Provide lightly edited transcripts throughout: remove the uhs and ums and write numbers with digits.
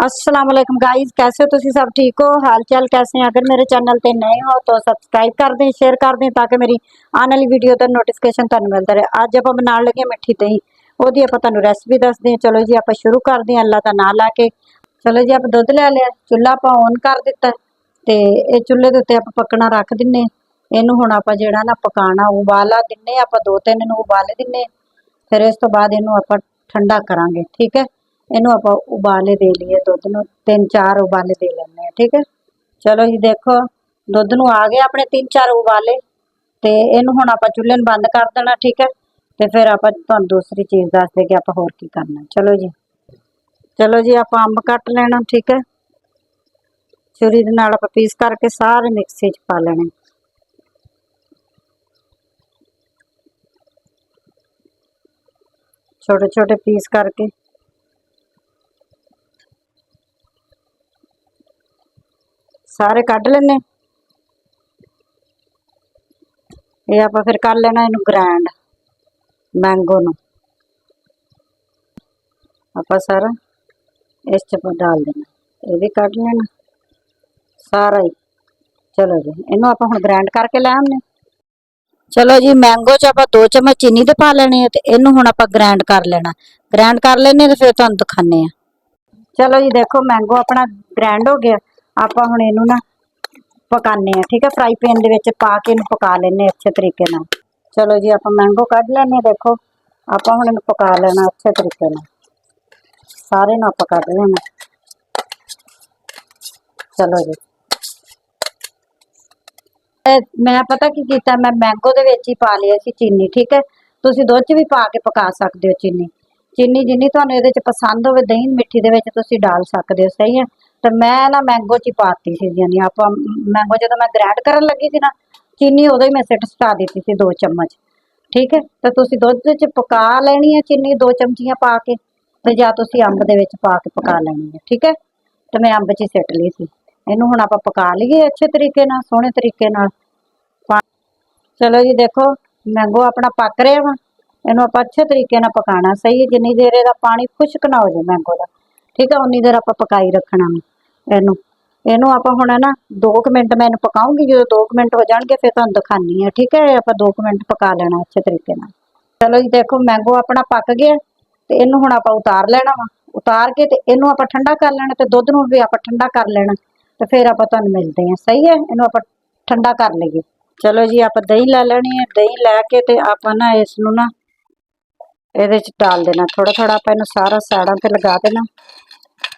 अस्सलाम वालेकुम गाइस, कैसे हो तुसी सब? ठीक हो? हाल चाल कैसे हैं? अगर मेरे चैनल पे नए हो तो सब्सक्राइब कर दें, शेयर कर दें ताकि मेरी आने वाली वीडियो ਦਾ ਨੋਟੀਫਿਕੇਸ਼ਨ ਤੁਹਾਨੂੰ ਮਿਲਦਾ ਰਹੇ। ਅੱਜ ਆਪਾਂ ਬਣਾਉਣ ਲੱਗੇ ਮਿੱਠੀ ਦਹੀਂ, ਉਹਦੀ ਆਪਾਂ ਤੁਹਾਨੂੰ ਰੈਸਪੀ ਦੱਸਦੇ ਹਾਂ। ਚਲੋ ਜੀ ਆਪਾਂ ਸ਼ੁਰੂ ਕਰਦੇ ਹਾਂ ਅੱਲਾ ਦਾ ਨਾਮ ਲਾ ਕੇ। ਚਲੋ ਜੀ ਆਪਾਂ ਦੁੱਧ ਲੈ ਲਿਆ, ਚੁੱਲ੍ਹਾ ਆਪਾਂ ਔਨ ਕਰ ਦਿੱਤਾ ਤੇ ਇਹ ਚੁੱਲ੍ਹੇ ਦੇ ਉੱਤੇ ਆਪਾਂ ਪੱਕਣਾ ਰੱਖ ਦਿੰਨੇ। ਇਹਨੂੰ ਹੁਣ ਆਪਾਂ ਜਿਹੜਾ ਨਾ ਪਕਾਣਾ ਉਬਾਲਾ ਦਿੰਨੇ, ਆਪਾਂ 2-3 ਨੂੰ ਉਬਾਲੇ ਦਿੰਨੇ। ਫਿਰ ਇਸ ਤੋਂ ਬਾਅਦ ਇਹਨੂੰ ਆਪਾਂ ਠੰਡਾ ਕਰਾਂਗੇ। ਠੀਕ ਹੈ, ਇਹਨੂੰ ਆਪਾਂ उबाले दे लिए, दुध ਨੂੰ 3-4 उबाले दे लेने। ठीक है, चलो जी देखो दुध ਨੂੰ आ गए अपने 3-4 उबाले ਤੇ ਇਹਨੂੰ ਹੁਣ ਆਪਾਂ ਚੁੱਲ੍ਹੇ ਨੂੰ ਬੰਦ ਕਰ ਦੇਣਾ। ठीक है, ਤੇ ਫਿਰ ਆਪਾਂ ਤੁਹਾਨੂੰ ਦੂਸਰੀ ਚੀਜ਼ ਦੱਸ ਦੇ ਕਿ ਆਪਾਂ ਹੋਰ ਕੀ ਕਰਨਾ। चलो जी ਆਪਾਂ ਅੰਬ ਕੱਟ ਲੈਣਾ। ठीक है, ਛੁਰੀ ਦੇ ਨਾਲ ਆਪਾਂ ਪੀਸ ਕਰਕੇ ਸਾਰੇ ਮਿਕਸੀ 'ਚ ਪਾ ਲੈਣੇ। छोटे छोटे पीस करके सारे कढ़ लेने। ये आप फिर कर लेना इनू ग्राइंड मैंगो नू आप सारा इस च डाल देना। ये भी कढ़ लेना सारा ही। चलो जी इनू आप हुण ग्राइंड करके लै आने। चलो जी मैंगो च आप 2 चम्मच चीनी दे पा लेने ते इनू हुण आप ग्राइंड कर लेना। ग्राइंड कर लेने ते फिर तुहानू दिखाने आ। चलो जी देखो मैंगो अपना ग्राइंड हो गया। आप हुण इनू ना पकाने हैं। ठीक है, फ्राई पैन दे विच पा के इनू पका लेने अच्छे तरीके नाल। चलो जी आप मैंगो कढ़ लेने। देखो आप हुण इनू पका लेना अच्छे तरीके नाल, सारे नू आप कढ़ लेना। चलो जी मैं पता की कीता, मैं मैंगो दे विच ही पा लिया सी चीनी। ठीक है, तुसीं दुध च भी पा के पका सकदे हो। चीनी चीनी जिन्नी तुहानू इहदे च पसंद होवे दही मिट्ठी दे विच तुसीं डाल सकदे हो। सही है, तो मैं ना मैंगो च ही पाती सी। यानी आप मैंगो जदों मैं ग्राइंड करन लगी सी ना चीनी उदों ही मैं सिट सुटा दित्ती सी 2 चम्मच। ठीक है, तो तुसीं दुध च पका लैनी है चीनी 2 चमचियां पा के, ते जां तुसीं अंब दे विच पा के पका लैनी है। ठीक है, तो मैं अंब च ही सिट लई सी। इनू हुण आपां पका लईए अच्छे तरीके नाल, सोहणे तरीके नाल। चलो जी देखो मैंगो अपना पक रहा वा, इनू आप अच्छे तरीके नाल पकाना। सही है, जिन्नी देर इहदा पानी खुश्क ना हो जाए मैंगो का। ठीक है, उन्नी देर आप पकाई रखना इनू। इनू आप हुण ना 2 मिनट मैं इनू पकाऊंगी। जो 2 मिनट हो जाएंगे फिर तुहानू दिखानी है। ठीक है, आप 2 मिनट पका लेना अच्छे तरीके नाल। चलो जी देखो मैंगो अपना पक गया तो इनू हुण आप उतार लेना वा। उतार के ते इनू आप ठंडा कर लेना, तो दुध नू भी आप ठंडा कर लेना। तो फिर आप तुहानू मिलते हैं। सही है, इनू आप ठंडा कर लईए। चलो जी आप दही लै लैनी है। दही लैके ते आप ना इसनू ना इहदे च डाल देना। थोड़ा थोड़ा आप इनू सारा साइडां ते लगा देना।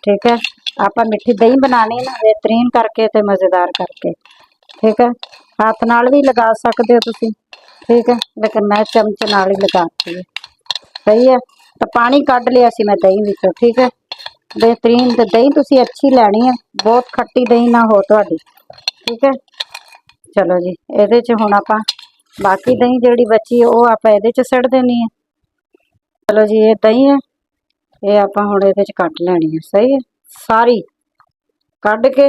ठीक है, आप मिट्ठी दही बनानी ना बेहतरीन करके ते मज़ेदार करके। ठीक है, हाथ नाल भी लगा सकते हो तुसीं। ठीक है, लेकिन मैं चमच नाल ही लगाती है। सही है, तो पानी कढ़ लिया सी मैं दही विचों। ठीक है, बेहतरीन ते दही तुसीं अच्छी लैनी है, बहुत खट्टी दही ना हो तुहाडी। ठीक है, चलो जी इहदे च हुण आपां बाकी दही जिहड़ी बची है वह आपां इहदे च सुट देनी है। चलो जी ये दही है, ये आपां हुण इहदे च कढ़ लैनी है। सही है, सारी कढ़ के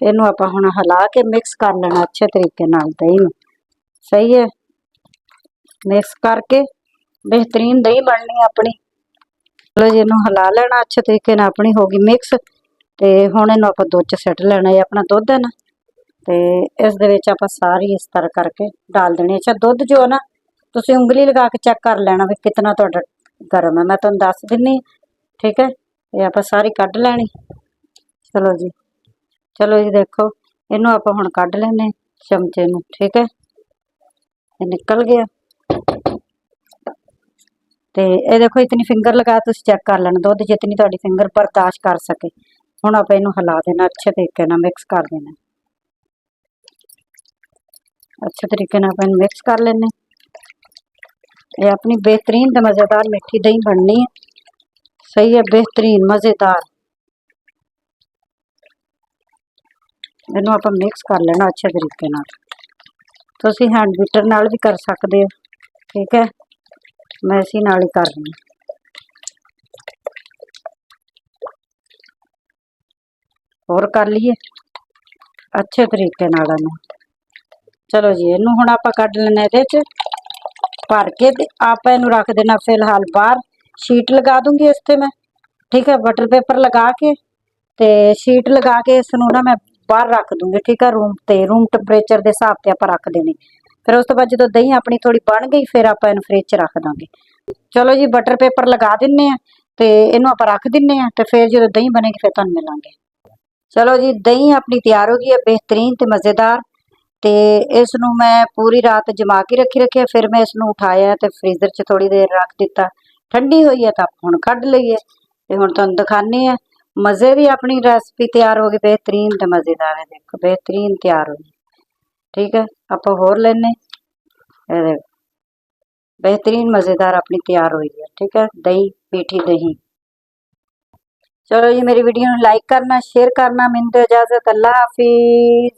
इनू आपां हुण हिला के मिक्स कर लेना अच्छे तरीके नाल दही नूं। सही है, मिक्स करके बेहतरीन दही बननी अपनी। चलो जी इनू हिला लेना अच्छे तरीके नाल, अपनी हो गई मिक्स। ते हुण इनू आपां दुध च सुट लेना। ये अपना दुध है ना, तो इस दे विच आपां सारी इस तरह करके डाल देनी। अच्छा दुध जो है ना तुसीं उंगली लगा के चेक कर लेना भी कितना तुहाडा गर्म है, मैं तुहानू दस दिन्नी। ठीक है, ये आपां सारी कढ़ लैनी। चलो जी देखो इनू आपां हुण कढ़ लैने चमचे नूं। ठीक है, ये निकल गया। तो ये देखो इतनी फिंगर लगा तुसीं चेक कर लेना दुध जितनी तुहाडी फिंगर बर्दाश्त कर सके। हुण आपां इनू हिला देना अच्छे तरीके नाल, मिक्स कर देना अच्छे तरीके नाल। अपन मिक्स कर लेने। ये अपनी बेहतरीन ते मज़ेदार मिट्ठी दही बननी है। सही है, बेहतरीन मज़ेदार। इनू आप मिक्स कर लेना अच्छे तरीके नाल। तुसीं हैंड बीटर नाल भी कर सकते हो। ठीक है, मैं इसी नाल ही कर रही और कर लीए अच्छे तरीके नाल इनू। चलो जी इनू हुण आपां कढ़ लेना इहदे च भर के ते आप इनू रख देना फिलहाल बाहर। शीट लगा दूंगी इस ते मैं। ठीक है, बटर पेपर लगा के ਤੇ ਸ਼ੀਟ ਲਗਾ ਕੇ ਇਸ ਨੂੰ ਨਾ ਮੈਂ ਬਾਹਰ ਰੱਖ ਦੂੰਗੀ, ਠੀਕ ਹੈ, रूम ਟੈਂਪਰੇਚਰ ਦੇ ਹਿਸਾਬ ਤੇ ਆਪਾਂ ਰੱਖ ਦੇਣੀ। ਫਿਰ ਉਸ ਤੋਂ ਬਾਅਦ ਜਦੋਂ ਦਹੀਂ ਆਪਣੀ ਥੋੜੀ ਬਣ ਗਈ ਫਿਰ ਆਪਾਂ ਇਹਨੂੰ ਫ੍ਰਿਜ 'ਚ ਰੱਖ ਦਾਂਗੇ। ਚਲੋ ਜੀ, ਬਟਰ ਪੇਪਰ ਲਗਾ ਦਿੰਨੇ ਆ ਤੇ ਇਹਨੂੰ ਆਪਾਂ ਰੱਖ ਦਿੰਨੇ ਆ, ਤੇ ਫਿਰ ਜਦੋਂ ਦਹੀਂ ਬਣੇਗੀ ਫਿਰ ਤੁਹਾਨੂੰ ਮਿਲਾਂਗੇ। ਚਲੋ ਜੀ, ਦਹੀਂ ਆਪਣੀ ਤਿਆਰ ਹੋ ਗਈ ਹੈ, बेहतरीन ਤੇ ਮਜ਼ੇਦਾਰ। ਤੇ ਇਸ ਨੂੰ ਮੈਂ ਪੂਰੀ ਰਾਤ ਜਮਾ ਕੇ ਰੱਖਿਆ, ਫਿਰ ਮੈਂ ਇਸ ਨੂੰ ਉਠਾਇਆ ਤੇ ਫ੍ਰੀਜ਼ਰ 'ਚ ਥੋੜੀ ਦੇਰ ਰੱਖ ਦਿੱਤਾ। ਠੰਡੀ ਹੋਈ ਹੈ ਤਾਂ ਹੁਣ ਕੱਢ ਲਈਏ ਤੇ ਹੁਣ ਤੁਹਾਨੂੰ ਦਿਖਾਉਂਦੇ ਆ। मज़े की अपनी रेसिपी तैयार होगी, बेहतरीन ते मज़ेदार है। देखो बेहतरीन तैयार होगी, ठीक है। आप होर लेने, बेहतरीन मज़ेदार अपनी तैयार हुई है, ठीक है। दही, मीठी दही। चलो जी, मेरी वीडियो लाइक करना, शेयर करना। मिलते इजाज़त, अल्लाह हाफिज़।